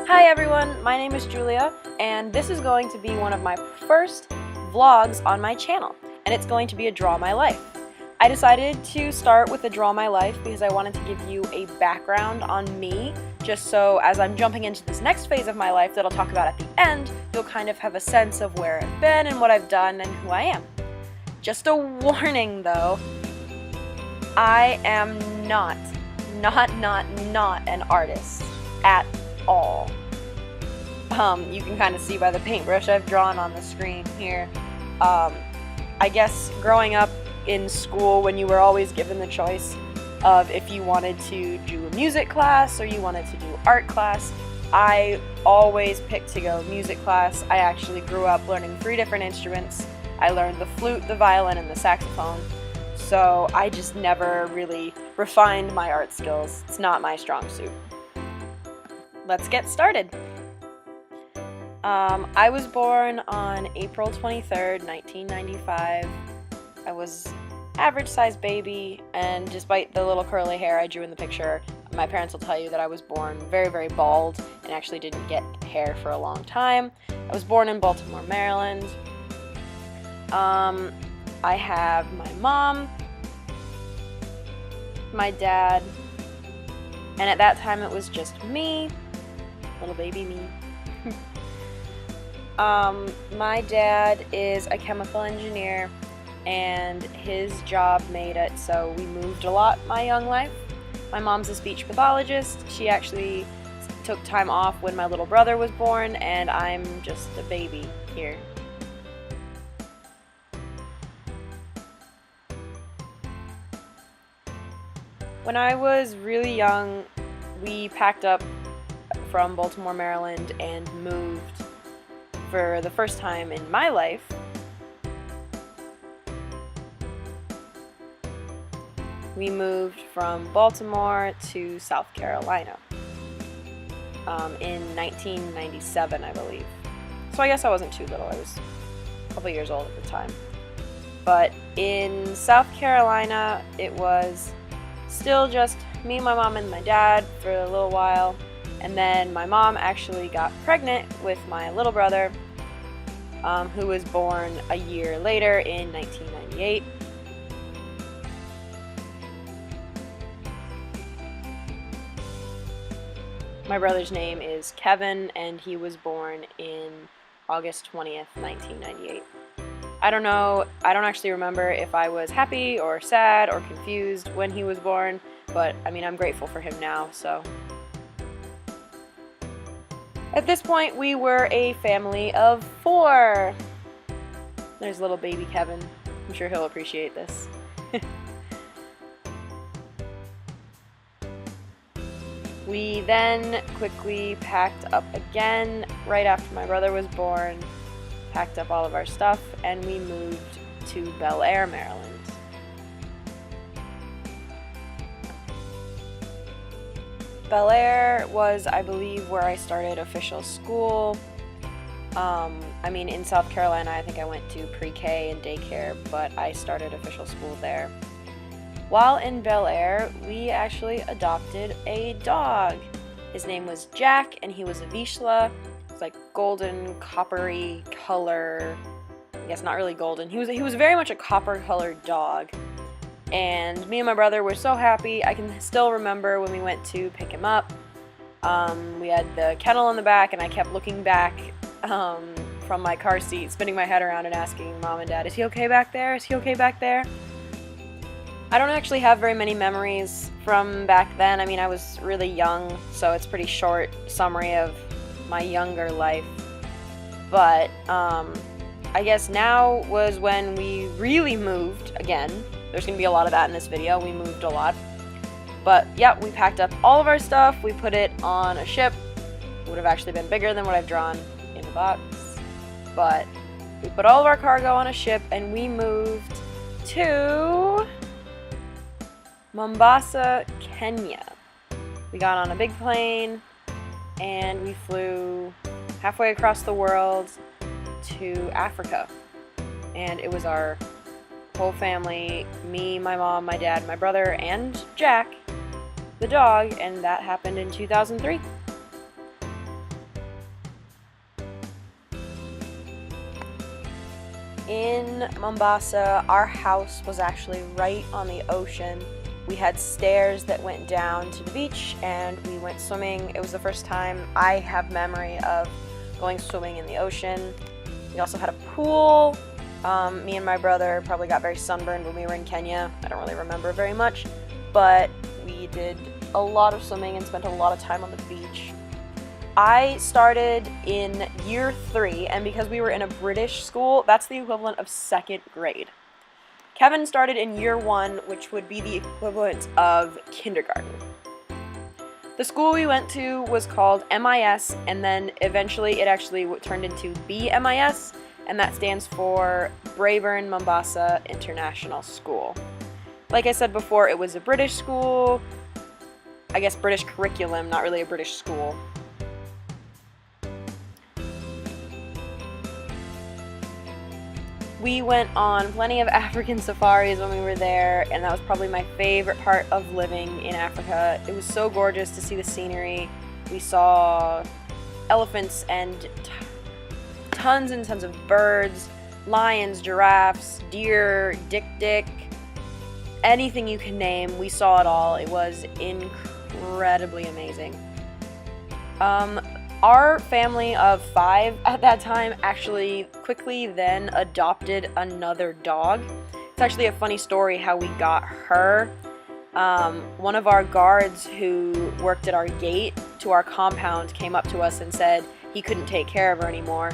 Hi everyone, my name is Julia, and this is going to be one of my first vlogs on my channel, and it's going to be a Draw My Life. I decided to start with a Draw My Life because I wanted to give you a background on me, just so as I'm jumping into this next phase of my life that I'll talk about at the end, you'll kind of have a sense of where I've been and what I've done and who I am. Just a warning though, I am not an artist at all. You can kind of see by the paintbrush I've drawn on the screen here. I guess growing up in school, when you were always given the choice of if you wanted to do a music class or you wanted to do art class, I always picked to go music class. I actually grew up learning 3 different instruments. I learned the flute, the violin, and the saxophone. So I just never really refined my art skills. It's not my strong suit. Let's get started. I was born on April 23rd, 1995. I was average sized baby, and despite the little curly hair I drew in the picture, my parents will tell you that I was born very, very bald and actually didn't get hair for a long time. I was born in Baltimore, Maryland. I have my mom, my dad, and at that time it was just me, little baby me. My dad is a chemical engineer, and his job made it so we moved a lot my young life. My mom's a speech pathologist. She actually took time off when my little brother was born, and I'm just a baby here. When I was really young, we packed up from Baltimore, Maryland, and moved for the first time in my life. We moved from Baltimore to South Carolina in 1997, I believe. So I guess I wasn't too little. I was a couple years old at the time. But in South Carolina, it was still just me, my mom, and my dad for a little while. And then my mom actually got pregnant with my little brother, who was born a year later in 1998. My brother's name is Kevin, and he was born in August 20th, 1998. I don't actually remember if I was happy or sad or confused when he was born, but I mean, I'm grateful for him now, so. At this point, we were a family of 4. There's little baby Kevin. I'm sure he'll appreciate this. We then quickly packed up again right after my brother was born, packed up all of our stuff, and we moved to Bel Air, Maryland. Bel Air was, I believe, where I started official school. I mean, in South Carolina, I think I went to pre-K and daycare, but I started official school there. While in Bel Air, we actually adopted a dog. His name was Jack, and he was a Vizsla. It's like golden, coppery color. I guess not really golden. He was very much a copper-colored dog. And me and my brother were so happy. I can still remember when we went to pick him up. We had the kennel in the back, and I kept looking back from my car seat, spinning my head around and asking Mom and Dad, "Is he okay back there? Is he okay back there?" I don't actually have very many memories from back then. I mean, I was really young, so it's a pretty short summary of my younger life. But I guess now was when we really moved again. There's going to be a lot of that in this video. We moved a lot. But yeah, we packed up all of our stuff. We put it on a ship. It would have actually been bigger than what I've drawn in the box. But we put all of our cargo on a ship, and we moved to Mombasa, Kenya. We got on a big plane, and we flew halfway across the world to Africa. And it was our whole family, me, my mom, my dad, my brother, and Jack, the dog, and that happened in 2003. In Mombasa, our house was actually right on the ocean. We had stairs that went down to the beach and we went swimming. It was the first time I have memory of going swimming in the ocean. We also had a pool. Me and my brother probably got very sunburned when we were in Kenya. I don't really remember very much, but we did a lot of swimming and spent a lot of time on the beach. I started in year 3, and because we were in a British school, that's the equivalent of 2nd grade. Kevin started in year 1, which would be the equivalent of kindergarten. The school we went to was called MIS, and then eventually it actually turned into BMIS, and that stands for Braeburn Mombasa International School. Like I said before, it was a British school. I guess British curriculum, not really a British school. We went on plenty of African safaris when we were there, and that was probably my favorite part of living in Africa. It was so gorgeous to see the scenery. We saw elephants and tons and tons of birds, lions, giraffes, deer, dik-dik, anything you can name, we saw it all. It was incredibly amazing. Our family of 5 at that time actually quickly then adopted another dog. It's actually a funny story how we got her. One of our guards who worked at our gate to our compound came up to us and said he couldn't take care of her anymore.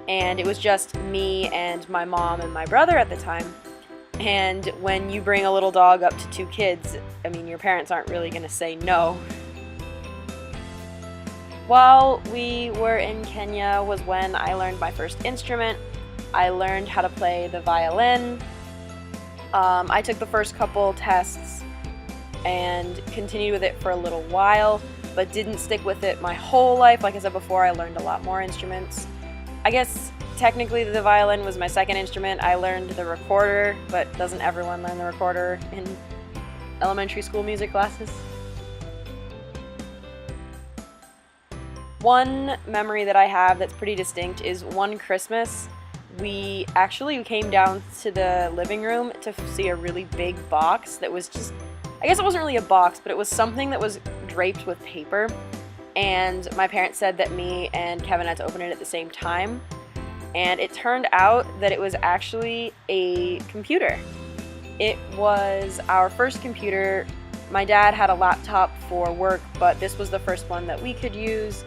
And it was just me and my mom and my brother at the time. And when you bring a little dog up to 2 kids, I mean, your parents aren't really going to say no. While we were in Kenya was when I learned my first instrument. I learned how to play the violin. I took the first couple tests and continued with it for a little while, but didn't stick with it my whole life. Like I said before, I learned a lot more instruments. I guess technically the violin was my second instrument. I learned the recorder, but doesn't everyone learn the recorder in elementary school music classes? One memory that I have that's pretty distinct is one Christmas, we actually came down to the living room to see a really big box that was just, I guess it wasn't really a box, but it was something that was draped with paper. And my parents said that me and Kevin had to open it at the same time. And it turned out that it was actually a computer. It was our first computer. My dad had a laptop for work, but this was the first one that we could use.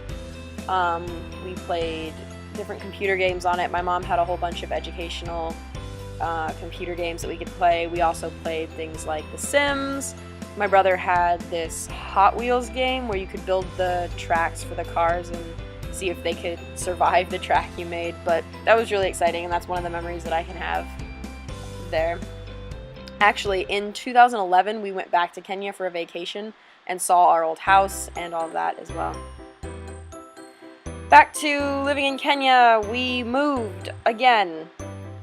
We played different computer games on it. My mom had a whole bunch of educational computer games that we could play. We also played things like The Sims. My brother had this Hot Wheels game where you could build the tracks for the cars and see if they could survive the track you made. But that was really exciting, and that's one of the memories that I can have there. Actually, in 2011, we went back to Kenya for a vacation and saw our old house and all of that as well. Back to living in Kenya, we moved again.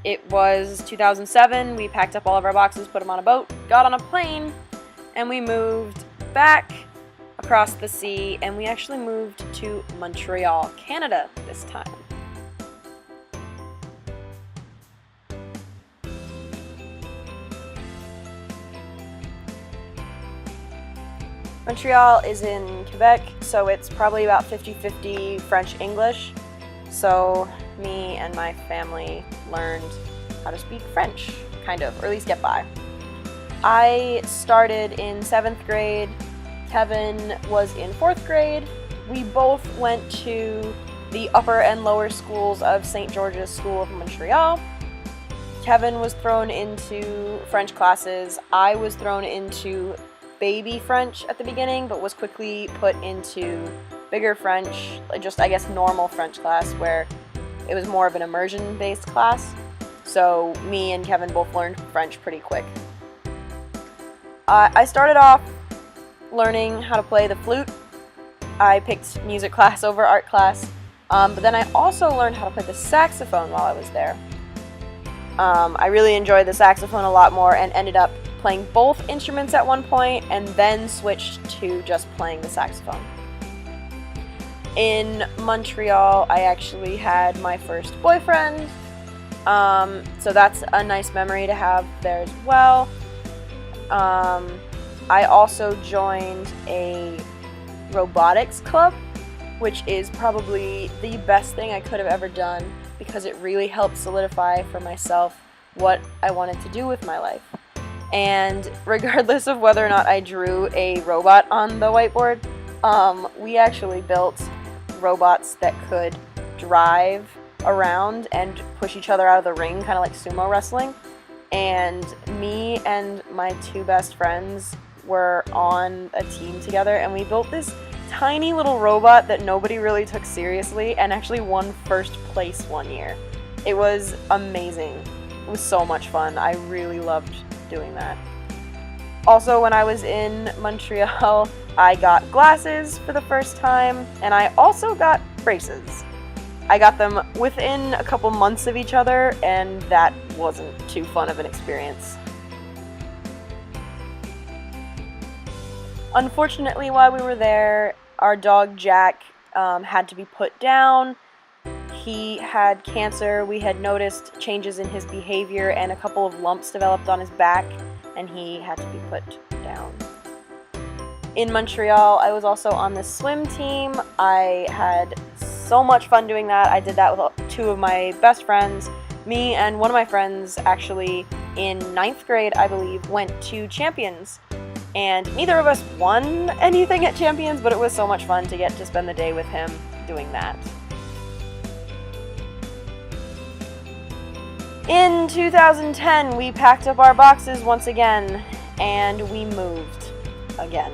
It was 2007, we packed up all of our boxes, put them on a boat, got on a plane, and we moved back across the sea, and we actually moved to Montreal, Canada this time. Montreal is in Quebec, so it's probably about 50-50 French-English. So me and my family learned how to speak French, kind of, or at least get by. I started in 7th grade. Kevin was in 4th grade. We both went to the upper and lower schools of St. George's School of Montreal. Kevin was thrown into French classes. I was thrown into baby French at the beginning, but was quickly put into bigger French, just I guess normal French class, where it was more of an immersion-based class. So me and Kevin both learned French pretty quick. I started off learning how to play the flute. I picked music class over art class, but then I also learned how to play the saxophone while I was there. I really enjoyed the saxophone a lot more and ended up playing both instruments at one point and then switched to just playing the saxophone. In Montreal, I actually had my first boyfriend. So that's a nice memory to have there as well. I also joined a robotics club, which is probably the best thing I could have ever done because it really helped solidify for myself what I wanted to do with my life. And regardless of whether or not I drew a robot on the whiteboard, we actually built robots that could drive around and push each other out of the ring, kind of like sumo wrestling. And me and my two best friends were on a team together, and we built this tiny little robot that nobody really took seriously and actually won first place one year. It was amazing. It was so much fun. I really loved doing that. Also, when I was in Montreal, I got glasses for the first time, and I also got braces. I got them within a couple months of each other, and that wasn't too fun of an experience. Unfortunately, while we were there, our dog Jack had to be put down. He had cancer. We had noticed changes in his behavior, and a couple of lumps developed on his back, and he had to be put down. In Montreal, I was also on the swim team. I had so much fun doing that. I did that with two of my best friends. Me and one of my friends actually in 9th grade, I believe, went to Champions. And neither of us won anything at Champions, but it was so much fun to get to spend the day with him doing that. In 2010, we packed up our boxes once again, and we moved again.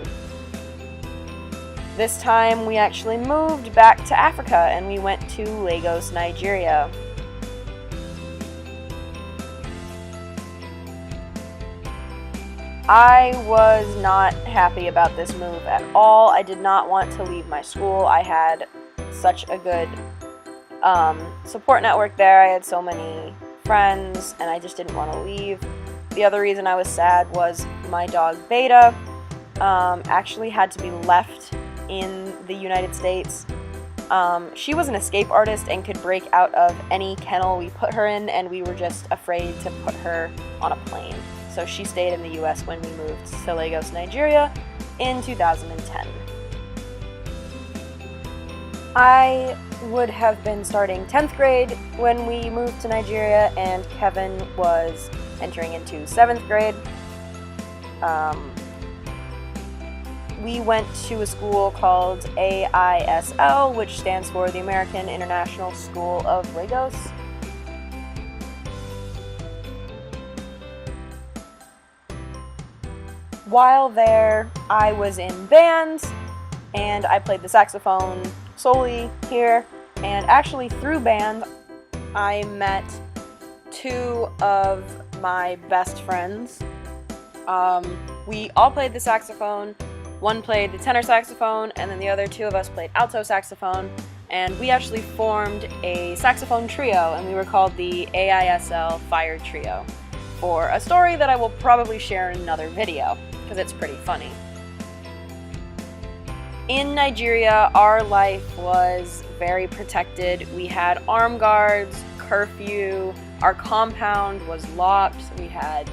This time, we actually moved back to Africa, and we went to Lagos, Nigeria. I was not happy about this move at all. I did not want to leave my school. I had such a good support network there. I had so many friends, and I just didn't want to leave. The other reason I was sad was my dog Beta actually had to be left in the United States. She was an escape artist and could break out of any kennel we put her in, and we were just afraid to put her on a plane. So she stayed in the US when we moved to Lagos, Nigeria in 2010. I would have been starting 10th grade when we moved to Nigeria, and Kevin was entering into 7th grade. We went to a school called AISL, which stands for the American International School of Lagos. While there, I was in bands, and I played the saxophone solely here. And actually, through band, I met two of my best friends. We all played the saxophone. One played the tenor saxophone, and then the other two of us played alto saxophone. And we actually formed a saxophone trio, and we were called the AISL Fire Trio, for a story that I will probably share in another video, because it's pretty funny. In Nigeria, our life was very protected. We had armed guards, curfew, our compound was locked, we had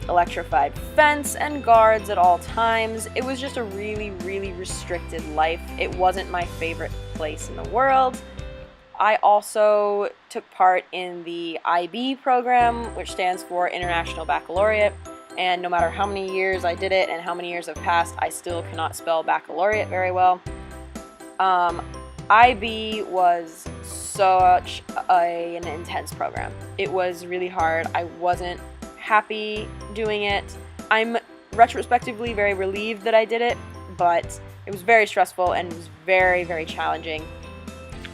electrified fence and guards at all times. It was just a really, really restricted life. It wasn't my favorite place in the world. I also took part in the IB program, which stands for International Baccalaureate, and no matter how many years I did it and how many years have passed, I still cannot spell baccalaureate very well. IB was such an intense program. It was really hard. I wasn't happy doing it. I'm retrospectively very relieved that I did it, but it was very stressful and it was very, very challenging.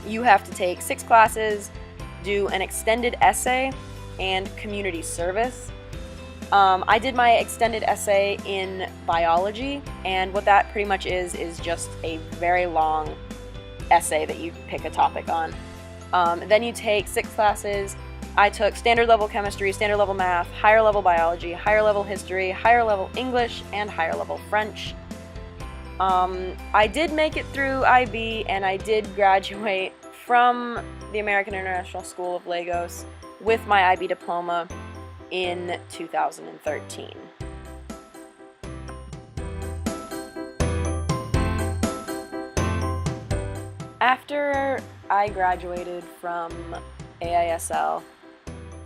You have to take 6 classes, do an extended essay, and community service. I did my extended essay in biology, and what that pretty much is just a very long essay that you pick a topic on. Then you take 6 classes. I took standard level chemistry, standard level math, higher level biology, higher level history, higher level English, and higher level French. I did make it through IB, and I did graduate from the American International School of Lagos with my IB diploma in 2013. After I graduated from AISL,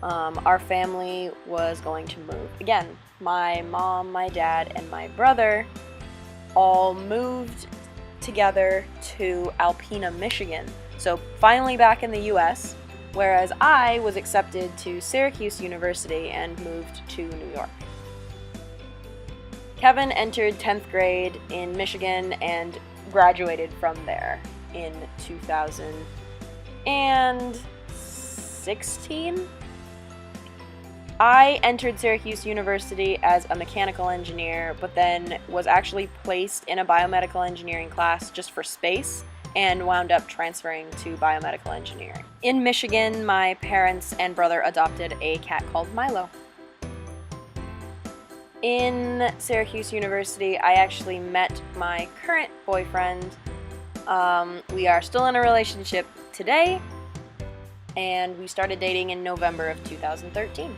our family was going to move. Again, my mom, my dad, and my brother all moved together to Alpena, Michigan. So finally back in the US, whereas I was accepted to Syracuse University and moved to New York. Kevin entered 10th grade in Michigan and graduated from there in 2016. I entered Syracuse University as a mechanical engineer, but then was actually placed in a biomedical engineering class just for space and wound up transferring to biomedical engineering. In Michigan, my parents and brother adopted a cat called Milo. In Syracuse University, I actually met my current boyfriend. We are still in a relationship today, and we started dating in November of 2013.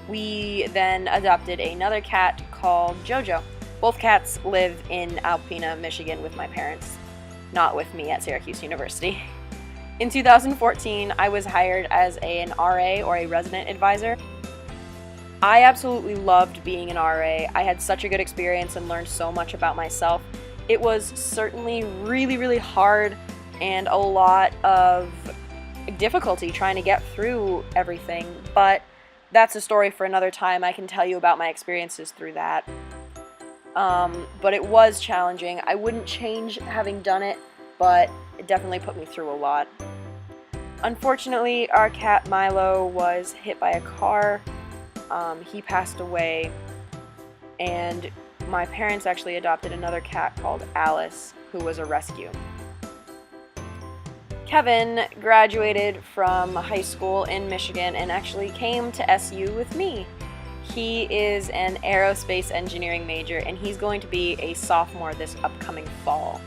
We then adopted another cat called Jojo. Both cats live in Alpena, Michigan with my parents, not with me at Syracuse University. In 2014, I was hired as an RA, or a resident advisor. I absolutely loved being an RA. I had such a good experience and learned so much about myself. It was certainly really, really hard and a lot of difficulty trying to get through everything, but that's a story for another time. I can tell you about my experiences through that. But it was challenging. I wouldn't change having done it, but it definitely put me through a lot. Unfortunately, our cat Milo was hit by a car. He passed away, and my parents actually adopted another cat called Alice, who was a rescue. Kevin graduated from high school in Michigan and actually came to SU with me. He is an aerospace engineering major, and he's going to be a sophomore this upcoming fall.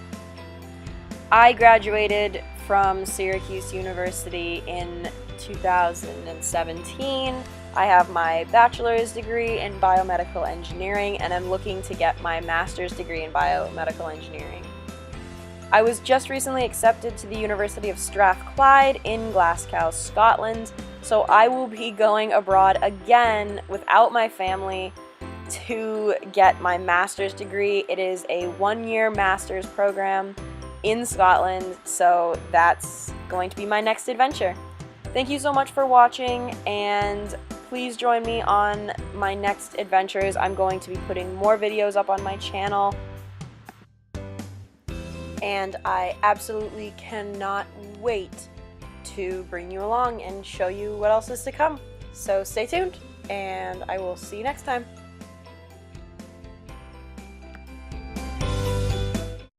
I graduated from Syracuse University in 2017. I have my bachelor's degree in biomedical engineering, and I'm looking to get my master's degree in biomedical engineering. I was just recently accepted to the University of Strathclyde in Glasgow, Scotland, so I will be going abroad again without my family to get my master's degree. It is a one-year master's program in Scotland, so that's going to be my next adventure. Thank you so much for watching, and please join me on my next adventures. I'm going to be putting more videos up on my channel, and I absolutely cannot wait to bring you along and show you what else is to come. So stay tuned, and I will see you next time.